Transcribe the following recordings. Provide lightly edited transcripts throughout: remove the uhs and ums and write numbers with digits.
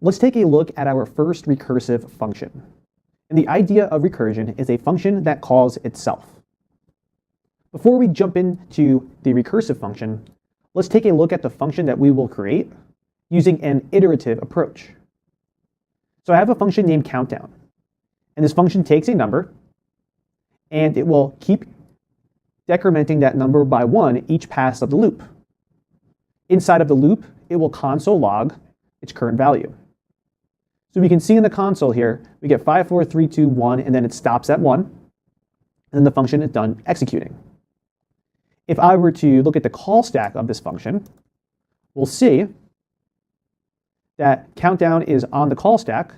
Let's take a look at our first recursive function. And the idea of recursion is a function that calls itself. Before we jump into the recursive function, let's take a look at the function that we will create using an iterative approach. So I have a function named countdown, and this function takes a number, and it will keep decrementing that number by 1 each pass of the loop. Inside of the loop, it will console log its current value. So we can see in the console here, we get 5, 4, 3, 2, 1, and then it stops at 1, and then the function is done executing. If I were to look at the call stack of this function, we'll see that countdown is on the call stack,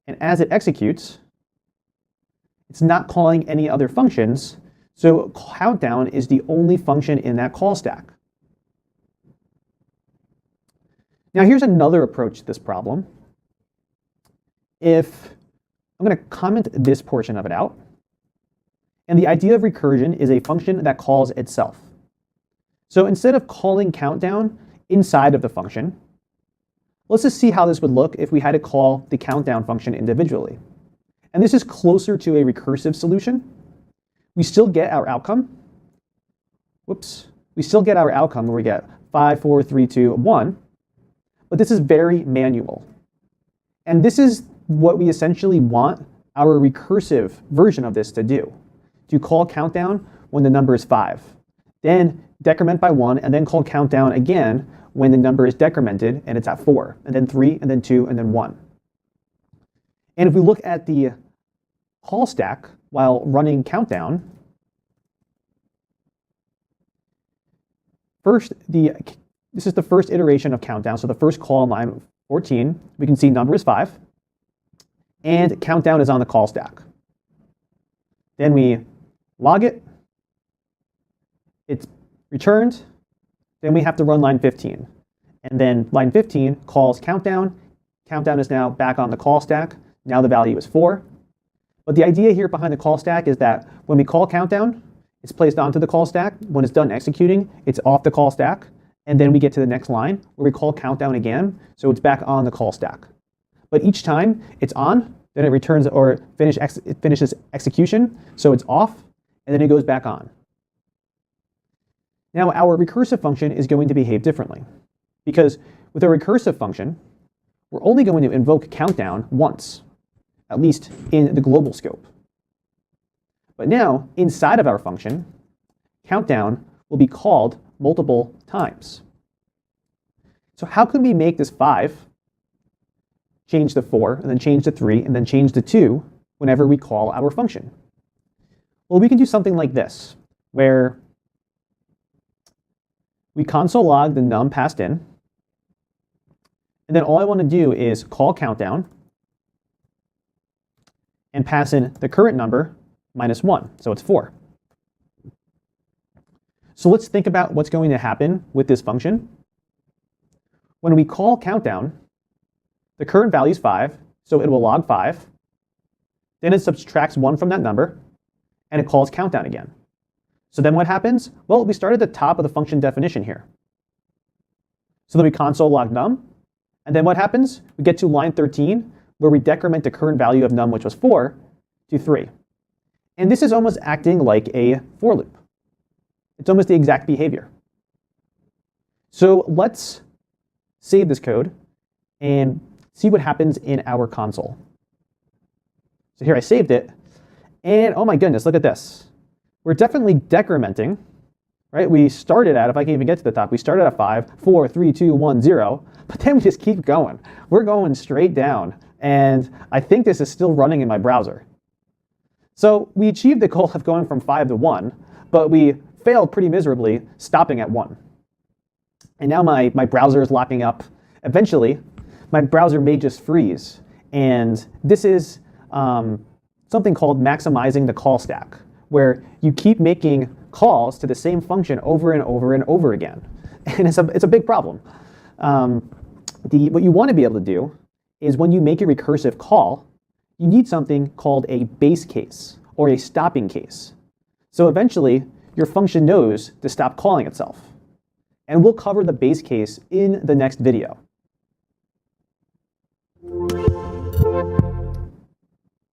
and as it executes, it's not calling any other functions, so countdown is the only function in that call stack. Now here's another approach to this problem. I'm going to comment this portion of it out. And the idea of recursion is a function that calls itself. So instead of calling countdown inside of the function, let's just see how this would look if we had to call the countdown function individually. And this is closer to a recursive solution. We still get our outcome. We still get our outcome where we get 5, 4, 3, 2, 1. But this is very manual. And this is what we essentially want our recursive version of this to do. To call countdown when the number is 5. Then decrement by 1, and then call countdown again when the number is decremented and it's at 4, and then 3, and then 2, and then 1. And if we look at the call stack while running countdown, this is the first iteration of countdown, so the first call on line 14, we can see number is 5, and countdown is on the call stack. Then we log it, it's returned, then we have to run line 15. And then line 15 calls countdown, countdown is now back on the call stack, now the value is 4. But the idea here behind the call stack is that when we call countdown, it's placed onto the call stack. When it's done executing, it's off the call stack. And then we get to the next line where we call countdown again, so it's back on the call stack. But each time it's on, then it returns or it finishes execution, so it's off, and then it goes back on. Now our recursive function is going to behave differently, because with a recursive function, we're only going to invoke countdown once, at least in the global scope. But now, inside of our function, countdown will be called multiple times. So how could we make this 5 change to 4, and then change to 3, and then change to 2 whenever we call our function? Well, we can do something like this, where we console log the num passed in, and then all I want to do is call countdown and pass in the current number minus 1, so it's 4. So let's think about what's going to happen with this function. When we call countdown, the current value is 5, so it will log 5. Then it subtracts 1 from that number, and it calls countdown again. So then what happens? Well, we start at the top of the function definition here. So then we console log num, and then what happens? We get to line 13, where we decrement the current value of num, which was 4, to 3. And this is almost acting like a for loop. It's almost the exact behavior. So let's save this code and see what happens in our console. So here I saved it, and oh my goodness, look at this. We're definitely decrementing, right? We started at, if I can even get to the top, we started at 5, 4, 3, 2, 1, 0, but then we just keep going. We're going straight down, and I think this is still running in my browser. So we achieved the goal of going from 5 to 1, but we failed pretty miserably, stopping at 1. And now my browser is locking up. Eventually, my browser may just freeze. And this is something called maximizing the call stack, where you keep making calls to the same function over and over and over again. And it's a big problem. What you want to be able to do is when you make a recursive call, you need something called a base case or a stopping case. So eventually, your function knows to stop calling itself. And we'll cover the base case in the next video.